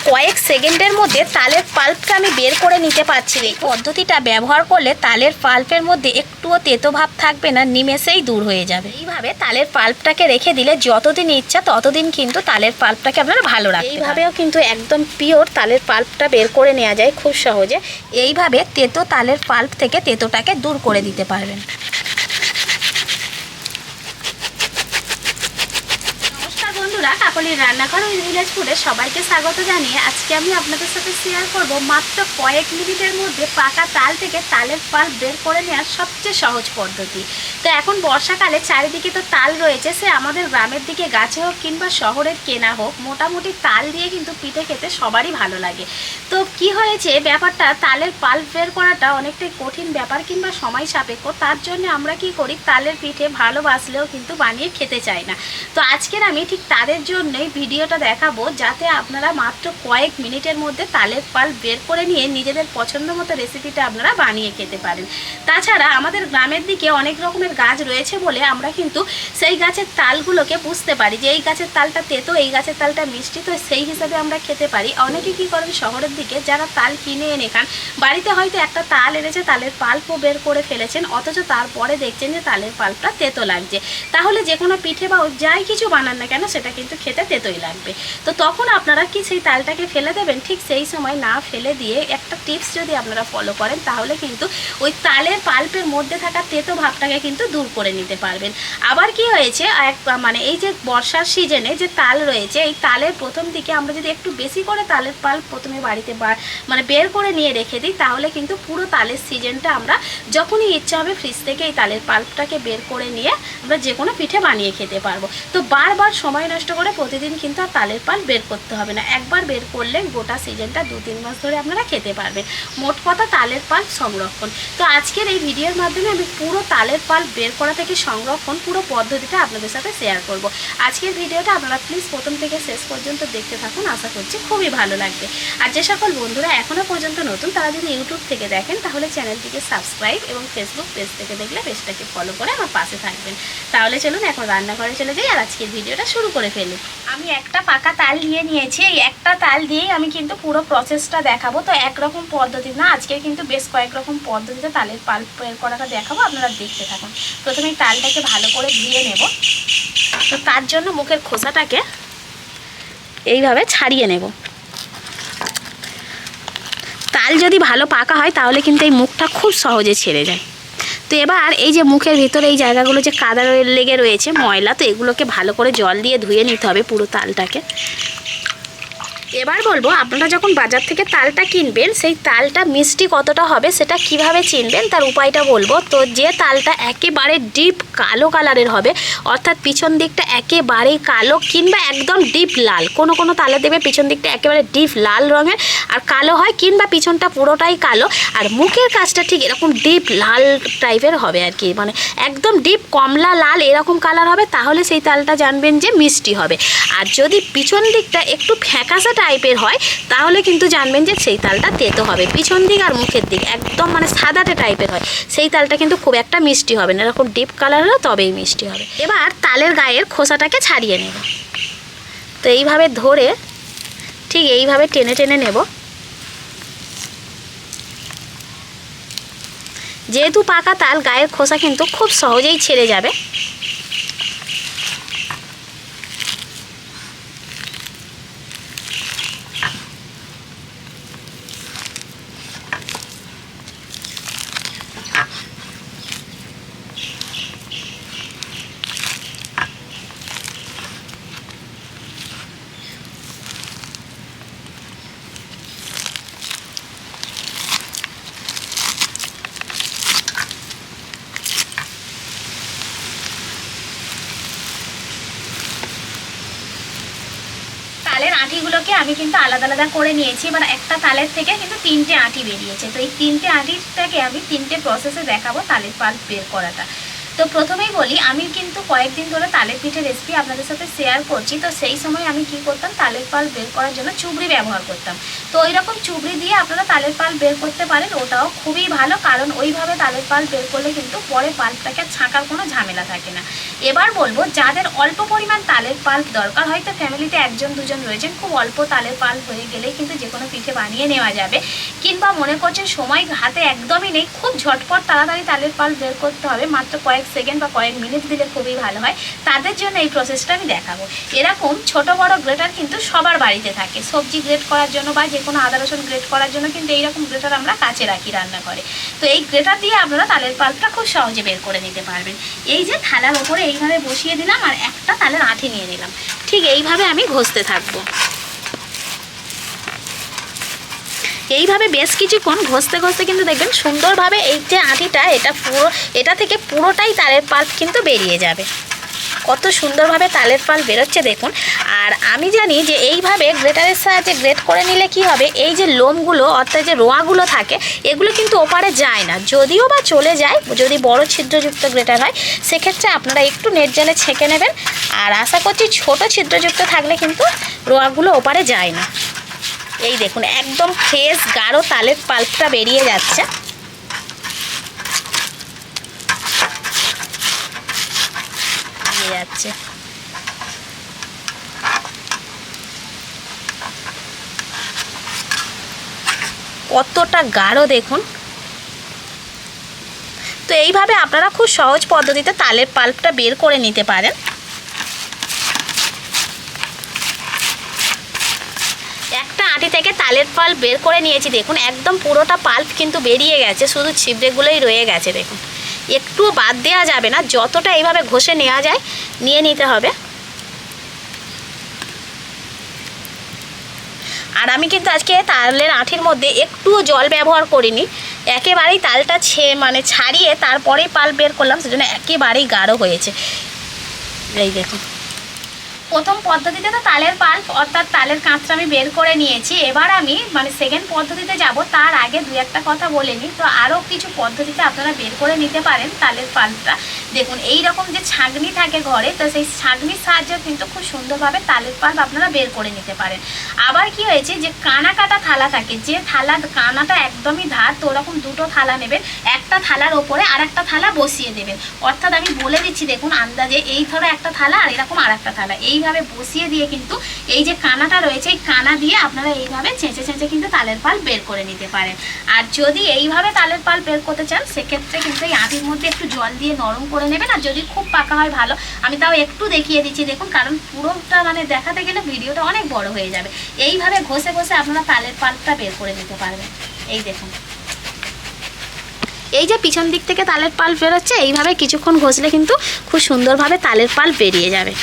কয়েক সেকেন্ডের মধ্যে তালের পাল্পটা আমি বের করে নিতে পারছি। এই পদ্ধতিটা ব্যবহার করলে তালের পাল্পের মধ্যে একটুও তেতো ভাব থাকবে না, নিমেষেই দূর হয়ে যাবে। এইভাবে তালের পাল্পটাকে রেখে দিলে যতদিন ইচ্ছা ততদিন কিন্তু তালের পাল্পটাকে আপনারা ভালো রাখবেন। এইভাবেও কিন্তু একদম পিওর তালের পাল্পটা বের করে নেওয়া যায় খুব সহজে। এইভাবে তেতো তালের পাল্প থেকে তেতোটাকে দূর করে দিতে পারবেন। বন্ধুরা, কাকলির রান্নাঘর উইথ ভিলেজ ফুডে সবাইকে স্বাগত জানিয়ে আজকে আমি আপনাদের সাথে শেয়ার করব মাত্র কয়েক মিনিটের মধ্যে পাকা তাল থেকে তালের পাল্প বের করে নেওয়ার সবচেয়ে সহজ পদ্ধতি। তো এখন বর্ষাকালে চারিদিকে তো তাল রয়েছে, সে আমাদের গ্রামের দিকে গাছে হোক কিংবা শহরের কেনা হোক, মোটামুটি তাল দিয়ে কিন্তু পিঠে খেতে সবারই ভালো লাগে। তো কি হয়েছে ব্যাপারটা, তালের পাল্প বের করাটা অনেকটাই কঠিন ব্যাপার কিংবা সময় সাপেক্ষ। তার জন্য আমরা কি করি, তালের পিঠে ভালোবাসলেও কিন্তু বানিয়ে খেতে চাই না। তো আজকের আমি ঠিক তাদের জন্যই ভিডিওটা দেখাবো, যাতে আপনারা মাত্র কয়েক মিনিটের মধ্যে তালের পাল্প বের করে নিয়ে নিজেদের পছন্দ মতো রেসিপিটা আপনারা বানিয়ে খেতে পারেন। তাছাড়া আমাদের গ্রামের দিকে অনেক রকমের গাছ রয়েছে বলে আমরা কিন্তু সেই গাছের তালগুলোকে বুঝতে পারি যে এই গাছের তালটা তেতো, এই গাছের তালটা মিষ্টি, তো সেই হিসাবে আমরা খেতে পারি। অনেকে কি করেন শহরের দিকে, যারা তাল কিনে এনে খান, বাড়িতে হয়তো একটা তাল এনেছে, তালের পাল্পও বের করে ফেলেছেন, অথচ তারপরে দেখছেন যে তালের পাল্পটা তেতো লাগছে। তাহলে যে কোনো পিঠে বা যাই কিছু বানান না কেন সেটা কিন্তু খেতে তেতোই লাগবে। তো তখন আপনারা কি সেই তালটাকে ফেলে দেবেন? ঠিক সেই সময় না ফেলে দিয়ে একটা টিপস যদি আপনারা ফলো করেন, তাহলে কিন্তু ওই তালের পাল্পের মধ্যে থাকা তেতো ভাবটাকে কিন্তু দূর করে নিতে পারবেন। আবার কি হয়েছে, মানে এই যে বর্ষার সিজনে যে তাল রয়েছে, এই তালের প্রথম দিকে আমরা যদি একটু বেশি করে তালের পাল্প প্রথমে বাড়িতে মানে বের করে নিয়ে রেখে দিই, তাহলে কিন্তু পুরো তালের সিজনটা আমরা যখনই ইচ্ছা হবে ফ্রিজ থেকে এই তালের পাল্পটাকে বের করে নিয়ে আমরা যে কোনো পিঠে বানিয়ে খেতে পারবো। তো বারবার সময় নষ্ট করে প্রতিদিন কিন্তু আর তালের পাল্প বের করতে হবে না। একবার বের করলে গোটা সিজনটা 2-3 মাস ধরে আপনারা খেতে পারবেন। মোট কথা তালের পাল্প সংরক্ষণ। তো আজকের এই ভিডিওর মাধ্যমে আমি পুরো তালের পাল্প বের করা থেকে সংরক্ষণ পুরো পদ্ধতিটা আপনাদের সাথে শেয়ার করব। আজকের ভিডিওটা আপনারা প্লিজ প্রথম থেকে শেষ পর্যন্ত দেখতে থাকুন, আশা করছি খুবই ভালো লাগবে। আর যে সকল বন্ধুরা এখনও পর্যন্ত নতুন, তারা যদি ইউটিউব থেকে দেখেন তাহলে চ্যানেলটিকে সাবস্ক্রাইব এবং ফেসবুক পেজ থেকে দেখলে পেজটাকে ফলো করে আমার পাশে থাকবেন। তাহলে চলুন এখন রান্নাঘরে চলে যাই আর আজকের ভিডিওটা শুরু করে ফেলি। আমি একটা পাকা তাল নিয়ে নিয়েছি, এই একটা তাল দিয়েই আমি কিন্তু পুরো প্রসেসটা দেখাবো। তো একরকম পদ্ধতি না, আজকে কিন্তু বেশ কয়েক রকম পদ্ধতিতে তালের পাল্প বের করাটা দেখাবো, আপনারা দেখতে থাকুন। প্রথমে তালটাকে ভালো করে ধুয়ে নেব। তো তার জন্য মুখের খোসাটাকে এইভাবে ছাড়িয়ে নেব। তাল যদি ভালো পাকা হয় তাহলে কিন্তু এই মুখটা খুব সহজে ছেড়ে যায়। তো এবার এই যে মুখের ভিতরে এই জায়গাগুলো যে কাদা লেগে রয়েছে ময়লা, তো এগুলোকে ভালো করে জল দিয়ে ধুয়ে নিতে হবে পুরো তালটাকে। এবার বলবো, আপনারা যখন বাজার থেকে তালটা কিনবেন, সেই তালটা মিষ্টি কতটা হবে সেটা কিভাবে চিনবেন তার উপায়টা বলবো। তো যে তালটা একেবারে ডিপ কালো কালারের হবে, অর্থাৎ পিছন দিকটা একেবারেই কালো কিংবা একদম ডিপ লাল, কোনো কোনো তালে দেবে পিছন দিকটা একেবারে ডিপ লাল রঙের আর কালো হয়, কিংবা পিছনটা পুরোটাই কালো আর মুখের কাজটা ঠিক এরকম ডিপ লাল টাইপের হবে আর কি, মানে একদম ডিপ কমলা লাল এরকম কালার হবে, তাহলে সেই তালটা জানবেন যে মিষ্টি হবে। আর যদি পিছন দিকটা একটু ফ্যাকাশে টাইপের হয়, তাহলে কিন্তু জানবেন যে সেই তালটা তেতো হবে। পিছন দিক আর মুখের দিক একদম মানে সাদাটে টাইপের হয়, সেই তালটা কিন্তু খুব একটা মিষ্টি হবে না। এরকম ডিপ কালার হলে তবেই মিষ্টি হবে। এবার তালের গায়ের খোসাটাকে ছাড়িয়ে নেব। তো এইভাবে ধরে ঠিক এইভাবে টেনে টেনে নেব। যেহেতু পাকা তাল, গায়ের খোসা কিন্তু খুব সহজেই ছেড়ে যাবে। তালের আঁটিগুলোকে আমি কিন্তু আলাদা আলাদা করে নিয়েছি। এবার একটা তালের থেকে কিন্তু 3টে আঁটি বেরিয়েছে। তো এই 3টে আঁটিটাকে আমি 3টে প্রসেসে দেখাবো তালের পাল্প বের করাটা। তো প্রথমেই বলি, আমি কিন্তু কয়েকদিন ধরে তালের পিঠে রেসিপি আপনাদের সাথে শেয়ার করছি। তো সেই সময় আমি কি করতাম, তালের পাল বের করার জন্য চুবড়ি ব্যবহার করতাম। তো ওই রকম চুবড়ি দিয়ে আপনারা তালের পাল বের করতে পারেন, ওটাও খুবই ভালো, কারণ ওইভাবে তালের পাল বের করলে কিন্তু পরে পাল্পটাকে ছাঁকার কোনো ঝামেলা থাকে না। এবার বলবো, যাদের অল্প পরিমাণ তালের পাল্প দরকার, হয়তো ফ্যামিলিতে একজন দুজন রয়েছেন, খুব অল্প তালের পাল্প হয়ে গেলেই কিন্তু যে কোনো পিঠে বানিয়ে নেওয়া যাবে, কিংবা মনে করছেন সময় হাতে একদমই নেই, খুব ঝটপট তাড়াতাড়ি তালের পাল্প বের করতে হবে, মাত্র কয়েক সেকেন্ড বা কয়েক মিনিট দিলে খুবই ভালো হয়, তাদের জন্য এই প্রসেসটা আমি দেখাবো। এরকম ছোট বড় গ্রেটার কিন্তু সবার বাড়িতে থাকে, সবজি গ্রেট করার জন্য বা যে কোনো আদা রসুন গ্রেট করার জন্য কিন্তু এইরকম গ্রেটার আমরা কাছে রাখি রান্নাঘরে। তো এই গ্রেটার দিয়ে আপনারা তালের পাল্পটা খুব সহজে বের করে নিতে পারবেন। এই যে থালার ওপরে এইভাবে বসিয়ে দিলাম আর একটা তালের আঁঠি নিয়ে নিলাম, ঠিক এইভাবে আমি ঘষতে থাকবো। এইভাবে বেশ কিছুক্ষণ ঘষতে ঘষতে কিন্তু দেখবেন সুন্দরভাবে এই যে আঁটিটা, এটা থেকে পুরোটাই তালের পাল্প কিন্তু বেরিয়ে যাবে। কত সুন্দরভাবে তালের পাল্প বেরোচ্ছে দেখুন। আর আমি জানি যে এইভাবে গ্রেটারের সাহায্যে গ্রেট করে নিলে কি হবে, এই যে লোমগুলো অর্থাৎ যে রোঁয়াগুলো থাকে, এগুলো কিন্তু ওপারে যায় না, যদিও বা চলে যায় যদি বড় ছিদ্রযুক্ত গ্রেটার হয়, সেক্ষেত্রে আপনারা একটু নেট জালে ছেঁকে নেবেন। আর আশা করছি ছোট ছিদ্রযুক্ত থাকলে কিন্তু রোঁয়াগুলো ওপারে যায় না। এই দেখুন একদম ফ্রেশ গাঢ় তালের পাল্পটা বেরিয়ে যাচ্ছে। যাচ্ছে কতটা গাঢ় দেখুন। তো এইভাবে আপনারা খুব সহজ পদ্ধতিতে তালের পাল্পটা বের করে নিতে পারেন। একটা আঁটি থেকে তালের পাল্প বের করে নিয়েছি দেখুন, একদম পুরোটা পাল্প কিন্তু বেরিয়ে গেছে, শুধু ছিবড়েগুলোই রয়ে গেছে দেখুন। একটুও বাদ দেওয়া যাবে না, যতটা এইভাবে ঘষে নেওয়া যায় নিয়ে নিতে হবে। আর আমি কিন্তু আজকে তালের আঁঠির মধ্যে একটুও জল ব্যবহার করিনি, একেবারেই তালটা ছাড়িয়ে তারপরেই পাল্প বের করলাম, সেজন্য একেবারেই গাঢ় হয়েছে। এই দেখুন প্রথম পদ্ধতিতে তো তালের পাল্প অর্থাৎ তালের কাঁচটা আমি বের করে নিয়েছি। এবার আমি সেকেন্ড পদ্ধতিতে যাব, তার আগে দু একটা কথা বলে নিই। তো আরও কিছু পদ্ধতিতে আপনারা বের করে নিতে পারেন তালের পাল্পটা। দেখুন এই রকম যে ছাঁকনি থাকে ঘরে, তো সেই ছাঁকনির সাহায্যে কিন্তু খুব সুন্দরভাবে তালের পাল্প আপনারা বের করে নিতে পারেন। আবার কি হয়েছে, যে কানা কাটা থালা থাকে, যে থালার কানাটা একদমই ধার, তো ওরকম দুটো থালা নেবেন, একটা থালার ওপরে আর একটা থালা বসিয়ে দেবেন। অর্থাৎ আমি বলে দিচ্ছি দেখুন আন্দাজে, এই ধরো একটা থালা আর এরকম আর একটা থালা, এইভাবে বসিয়ে দিয়ে কিন্তু এই যে কানাটা রয়েছে, এই কানা দিয়ে আপনারা এইভাবে ছেঁচে ছেঁচে কিন্তু তালের পাল্প বের করে নিতে পারেন। আর যদি এইভাবে তালের পাল্প বের করতে চান, সেক্ষেত্রে কিন্তু এই আঁটির মধ্যে একটু জল দিয়ে নরম করে নেবেন। আর যদি খুব পাকা হয় ভালো, আমি তাও একটু দেখিয়ে দিচ্ছি দেখুন, কারণ পুরোটা দেখাতে গেলে ভিডিওটা অনেক বড় হয়ে যাবে। এইভাবে ঘষে ঘষে আপনারা তালের পাল্পটা বের করে নিতে পারবেন। এই দেখুন এই যে পিছন দিক থেকে তালের পাল্প বেরোচ্ছে, এইভাবে কিছুক্ষণ ঘষলে কিন্তু খুব সুন্দরভাবে তালের পাল্প বেরিয়ে যাবে।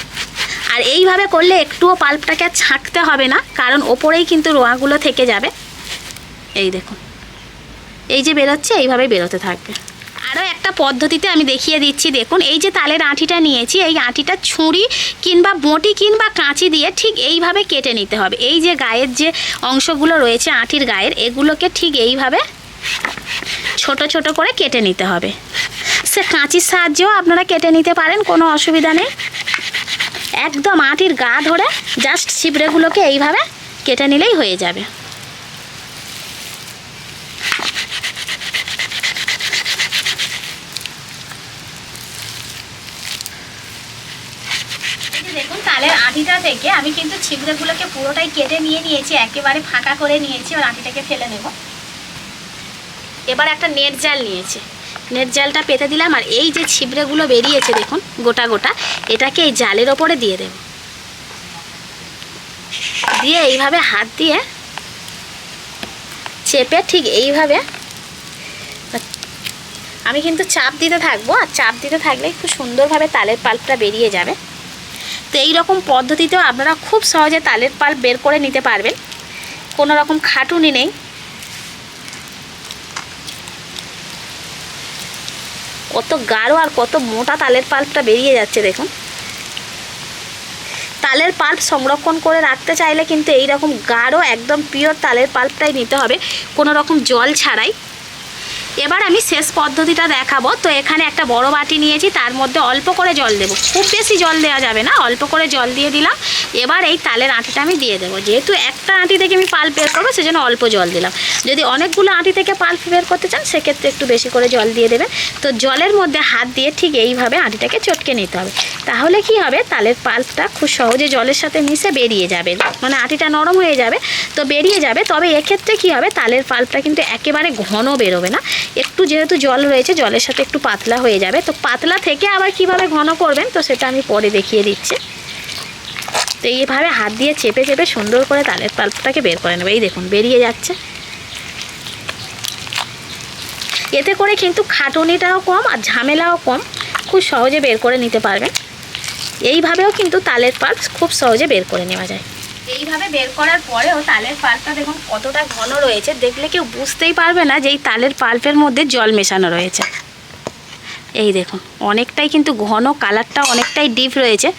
আর এইভাবে করলে একটুও পাল্পটাকে আর ছাঁকতে হবে না, কারণ ওপরেই কিন্তু রোঁয়াগুলো থেকে যাবে। এই দেখুন এই যে বেরোচ্ছে, এইভাবে বেরোতে থাকবে। আরও একটা পদ্ধতিতে আমি দেখিয়ে দিচ্ছি দেখুন, এই যে তালের আঁটিটা নিয়েছি, এই আঁটিটা ছুরি কিংবা বঁটি কিংবা কাঁচি দিয়ে ঠিক এইভাবে কেটে নিতে হবে। এই যে গায়ের যে অংশগুলো রয়েছে আঁটির গায়ের, এগুলোকে ঠিক এইভাবে ছোট ছোট করে কেটে নিতে হবে। সে কাঁচির সাহায্যেও আপনারা কেটে নিতে পারেন, কোনো অসুবিধা নেই। একদম আঁটির গা ধরে জাস্ট ছিবড়েগুলোকে এইভাবে কেটে নিলেই হয়ে যাবে। দেখুন তালের আঁটিটা থেকে আমি কিন্তু ছিবড়েগুলোকে পুরোটাই কেটে নিয়েছি, একেবারে ফাঁকা করে নিয়েছি। আর আঁটিটাকে ফেলে নেব। এবার একটা নেট জাল নিয়েছি, নেট জালটা পেতে দিলাম। আর এই যে ছিবড়েগুলো বেরিয়েছে দেখুন গোটা গোটা, এটাকে এই জালের ওপরে দিয়ে দেব। দিয়ে এইভাবে হাত দিয়ে চেপে ঠিক এইভাবে আমি কিন্তু চাপ দিতে থাকবো। আর চাপ দিতে থাকলেই খুব সুন্দরভাবে তালের পাল্পটা বেরিয়ে যাবে। তো এই রকম পদ্ধতিতেও আপনারা খুব সহজে তালের পাল্প বের করে নিতে পারবেন, কোনো রকম খাটুনি নেই। কত গাঢ় আর কত মোটা তালের পাল্পটা বেরিয়ে যাচ্ছে দেখুন। তালের পাল্প সংরক্ষণ করে রাখতে চাইলে কিন্তু এই রকম গাঢ় একদম পিওর তালের পাল্পটাই নিতে হবে, কোনো রকম জল ছাড়াই। এবার আমি শেষ পদ্ধতিটা দেখাবো। তো এখানে একটা বড় বাটি নিয়েছি, তার মধ্যে অল্প করে জল দেবো, খুব বেশি জল দেওয়া যাবে না, অল্প করে জল দিয়ে দিলাম। এবার এই তালের আঁটিটা আমি দিয়ে দেবো। যেহেতু একটা আঁটি থেকে আমি পাল্প বের করবো সেজন্য অল্প জল দিলাম। যদি অনেকগুলো আঁটি থেকে পাল্প বের করতে চান সেক্ষেত্রে একটু বেশি করে জল দিয়ে দেবেন। তো জলের মধ্যে হাত দিয়ে ঠিক এইভাবে আঁটিটাকে চটকে নিতে হবে। তাহলে কি হবে, তালের পাল্পটা খুব সহজে জলের সাথে মিশে বেরিয়ে যাবে, মানে আঁটিটা নরম হয়ে যাবে, তো বেরিয়ে যাবে। তবে এক্ষেত্রে কি হবে, তালের পাল্পটা কিন্তু একেবারে ঘন বেরোবে না, একটু যেহেতু জল রয়েছে জলের সাথে একটু পাতলা হয়ে যাবে। তো পাতলা থেকে আবার কিভাবে ঘন করবেন তো সেটা আমি পরে দেখিয়ে দিচ্ছি। তো এইভাবে হাত দিয়ে চেপে চেপে সুন্দর করে তালের পাল্পটাকে বের করে নেবে। এই দেখুন বেরিয়ে যাচ্ছে। এতে করে কিন্তু খাটুনিটাও কম আর ঝামেলাও কম, খুব সহজে বের করে নিতে পারবেন। এইভাবেও কিন্তু তালের পাল্প খুব সহজে বের করে নেওয়া যায়। এইভাবে বের করার পরেও তালের পাল্পটা দেখুন কতটা ঘন রয়েছে, দেখলে কেউ বুঝতেই পারবে না যে এই তালের পাল্পের মধ্যে জল মেশানো রয়েছে। এই দেখুন অনেকটাই কিন্তু ঘন, কালারটা অনেকটাই ডিপ রয়েছে।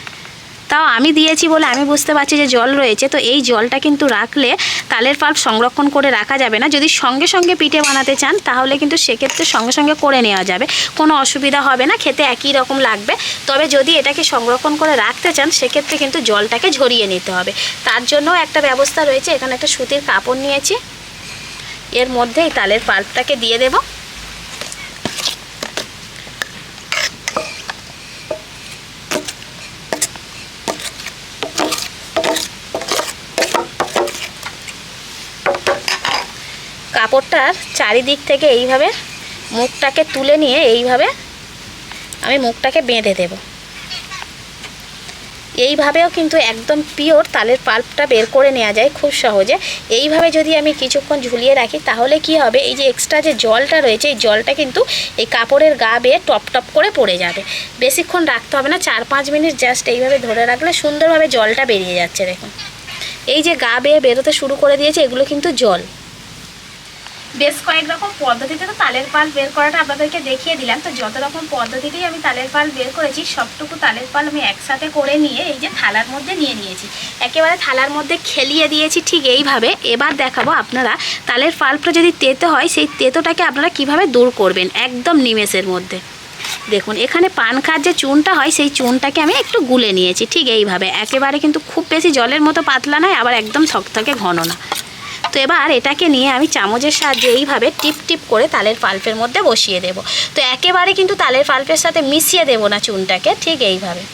তাও আমি দিয়েছি বলে আমি বুঝতে পারছি যে জল রয়েছে। তো এই জলটা কিন্তু রাখলে তালের পাল্প সংরক্ষণ করে রাখা যাবে না। যদি সঙ্গে সঙ্গে পিঠে বানাতে চান তাহলে কিন্তু সেক্ষেত্রে সঙ্গে সঙ্গে করে নেওয়া যাবে, কোনো অসুবিধা হবে না, খেতে একই রকম লাগবে। তবে যদি এটাকে সংরক্ষণ করে রাখতে চান সেক্ষেত্রে কিন্তু জলটাকে ঝরিয়ে নিতে হবে। তার জন্য একটা ব্যবস্থা রয়েছে। এখানে একটা সুতির কাপড় নিয়েছি, এর মধ্যে এই তালের পাল্পটাকে দিয়ে দেব। কাপড়টার চারিদিক থেকে এইভাবে মুখটাকে তুলে নিয়ে এইভাবে আমি মুখটাকে বেঁধে দেব। এইভাবেও কিন্তু একদম পিওর তালের পাল্পটা বের করে নেওয়া যায় খুব সহজে। এইভাবে যদি আমি কিছুক্ষণ ঝুলিয়ে রাখি তাহলে কি হবে, এই যে এক্সট্রা যে জলটা রয়েছে এই জলটা কিন্তু এই কাপড়ের গা বেয়ে টপ টপ করে পড়ে যাবে। বেশিক্ষণ রাখতে হবে না, 4-5 মিনিট জাস্ট এইভাবে ধরে রাখলে সুন্দরভাবে জলটা বেরিয়ে যাচ্ছে। দেখুন এই যে গা বেয়ে বেরোতে শুরু করে দিয়েছে, এগুলো কিন্তু জল। বেশ কয়েক রকম পদ্ধতিতে তো তালের পাল্প বের করাটা আপনাদেরকে দেখিয়ে দিলাম। তো যত রকম পদ্ধতিতেই আমি তালের পাল্প বের করেছি সবটুকু তালের পাল্প আমি একসাথে করে নিয়ে এই যে থালার মধ্যে নিয়ে নিয়েছি, একেবারে থালার মধ্যে খেলিয়ে দিয়েছি ঠিক এইভাবে। এবার দেখাবো আপনারা তালের পাল্পটা যদি তেতো হয় সেই তেতোটাকে আপনারা কিভাবে দূর করবেন একদম নিমেষের মধ্যে। দেখুন এখানে পান খাওয়ার যে চুনটা হয় সেই চুনটাকে আমি একটু গুলে নিয়েছি ঠিক এইভাবে, একেবারে কিন্তু খুব বেশি জলের মতো পাতলা নয়, আবার একদম থকথকে ঘন না। তো এবার এটাকে নিয়ে আমি চামচের সাহায্যে এইভাবে টিপ টিপ করে তালের পাল্পের মধ্যে বসিয়ে দেব। তো একেবারে কিন্তু তালের পাল্পের সাথে মিশিয়ে দেব না চুনটাকে, ঠিক এইভাবে।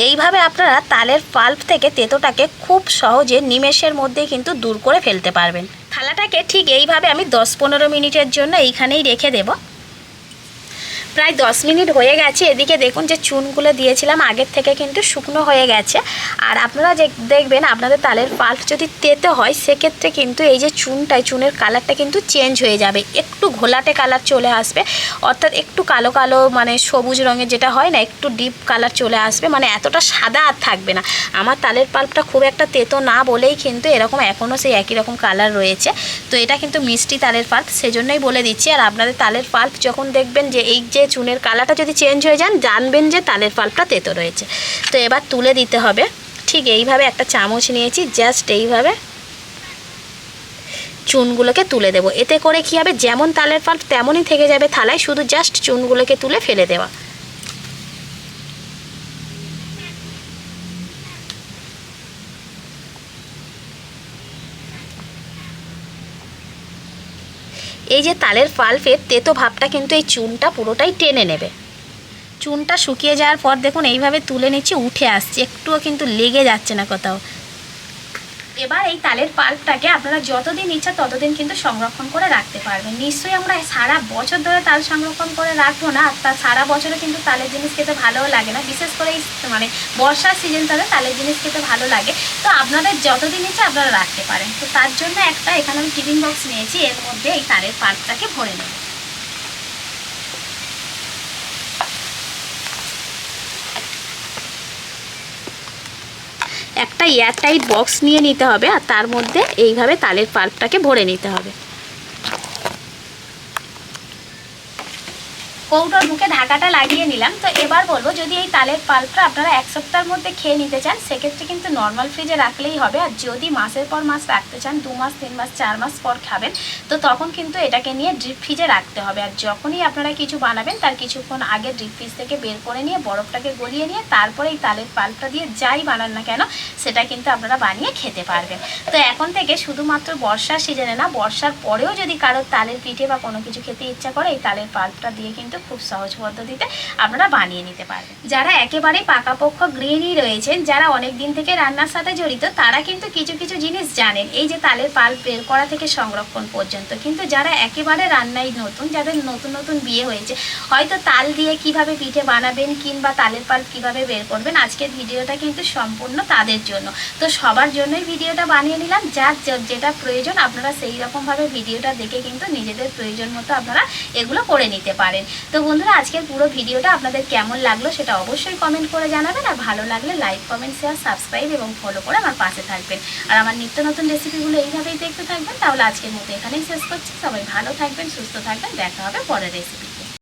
এইভাবে আপনারা তালের পাল্প থেকে তেতোটাকে খুব সহজে নিমেষের মধ্যে কিন্তু দূর করে ফেলতে পারবেন। থালাটাকে ঠিক এইভাবে আমি 10-15 মিনিটের জন্য এইখানেই রেখে দেব। প্রায় 10 মিনিট হয়ে গেছে। এদিকে দেখুন যে চুনগুলো দিয়েছিলাম আগের থেকে কিন্তু শুকনো হয়ে গেছে। আর আপনারা যে দেখবেন আপনাদের তালের পাল্প যদি তেতো হয় সেক্ষেত্রে কিন্তু এই যে চুনের কালারটা কিন্তু চেঞ্জ হয়ে যাবে, একটু ঘোলাটে কালার চলে আসবে, অর্থাৎ একটু কালো কালো মানে সবুজ রঙের যেটা হয় না একটু ডিপ কালার চলে আসবে, মানে এতটা সাদা আর থাকবে না। আমার তালের পাল্পটা খুব একটা তেতো না বলেই কিন্তু এরকম এখনও সেই একই রকম কালার রয়েছে। তো এটা কিন্তু মিষ্টি তালের পাল্প, সেজন্যই বলে দিচ্ছি। আর আপনাদের তালের পাল্প যখন দেখবেন যে এই যে চুনের কালারটা যদি চেঞ্জ হয়ে যান জানবেন যে তালের পাল্পটা তেতো রয়েছে। তো এবার তুলে দিতে হবে। ঠিক এইভাবে একটা চামচ নিয়েছি, জাস্ট এইভাবে চুনগুলোকে তুলে দেব। এতে করে কী হবে, যেমন তালের পাল্প তেমনই থেকে যাবে থালায়, শুধু জাস্ট চুনগুলোকে তুলে ফেলে দেওয়া। এই যে তালের পাল্পের তেতো ভাবটা কিন্তু এই চুনটা পুরোটাই টেনে নেবে। চুনটা শুকিয়ে যাওয়ার পর দেখুন এইভাবে তুলে নিচ্ছি, উঠে আসছে, একটুও কিন্তু লেগে যাচ্ছে না কোথাও। এবার এই তালের পাল্পটাকে আপনারা যতদিন ইচ্ছা ততদিন কিন্তু সংরক্ষণ করে রাখতে পারবেন। নিশ্চয়ই আমরা সারা বছর ধরে তাল সংরক্ষণ করে রাখবো না, আর তার সারা বছরে কিন্তু তালের জিনিস খেতে ভালোও লাগে না, বিশেষ করে এই মানে বর্ষার সিজনটাতে তালের জিনিস খেতে ভালো লাগে। তো আপনাদের যতদিন ইচ্ছা আপনারা রাখতে পারেন। তো তার জন্য একটা এখানে আমি টিফিন বক্স নিয়েছি, এর মধ্যে এই তালের পাল্পটাকে ভরে নেব। একটা এয়ারটাইট বক্স নিয়ে নিতে হবে আর তার মধ্যে এইভাবে তালের পাল্পটাকে ভরে নিতে হবে। কৌটোর মুখে ঢাকাটা লাগিয়ে নিলাম। তো এবার বলবো, যদি এই তালের পাল্পটা আপনারা এক সপ্তাহের মধ্যে খেয়ে নিতে চান সেক্ষেত্রে কিন্তু নর্মাল ফ্রিজে রাখলেই হবে। আর যদি মাসের পর মাস রাখতে চান, 2 মাস 3 মাস 4 মাস পর খাবেন, তো তখন কিন্তু এটাকে নিয়ে ডিপ ফ্রিজে রাখতে হবে। আর যখনই আপনারা কিছু বানাবেন তার কিছুক্ষণ আগে ডিপ ফ্রিজ থেকে বের করে নিয়ে বরফটাকে গলিয়ে নিয়ে তারপরে এই তালের পাল্পটা দিয়ে যাই বানান না কেন সেটা কিন্তু আপনারা বানিয়ে খেতে পারবেন। তো এখন থেকে শুধুমাত্র বর্ষার সিজনে না, বর্ষার পরেও যদি কারোর তালের পিঠে বা কোনো কিছু খেতে ইচ্ছা করে, এই তালের পাল্পটা দিয়ে কিন্তু খুব সহজ পদ্ধতিতে আপনারা বানিয়ে নিতে পারবেন। যারা একেবারে পাকাপোক্ত গৃহিণী রয়েছেন, যারা অনেক দিন থেকে রান্নার সাথে জড়িত, তারা কিন্তু কিছু কিছু জিনিস জানেন, এই যে তালের পাল্প বের করা থেকে সংরক্ষণ পর্যন্ত। কিন্তু যারা একেবারে রান্নায় নতুন, যাদের নতুন নতুন বিয়ে হয়েছে, হয়তো তাল দিয়ে কিভাবে পিঠে বানাবেন কিংবা তালের পাল্প কিভাবে বের করবেন, আজকের ভিডিওটা কিন্তু সম্পূর্ণ তাদের জন্য। তো সবার জন্যই ভিডিওটা বানিয়ে নিলাম। যার যেটা প্রয়োজন আপনারা সেই রকমভাবে ভিডিওটা দেখে কিন্তু নিজেদের প্রয়োজন মতো আপনারা এগুলো করে নিতে পারেন। তো বন্ধুরা, আজকের পুরো ভিডিওটা আপনাদের কেমন লাগলো সেটা অবশ্যই কমেন্ট করে জানাবেন। আর ভালো লাগলে লাইক, কমেন্ট, শেয়ার, সাবস্ক্রাইব এবং ফলো করে আমার পাশে থাকবেন। আর আমার নিত্য নতুন রেসিপিগুলো এইভাবেই দেখতে থাকবেন। তাহলে আজকের মতো এখানেই শেষ করছি। সবাই ভালো থাকবেন, সুস্থ থাকবেন, দেখা হবে পরের রেসিপি।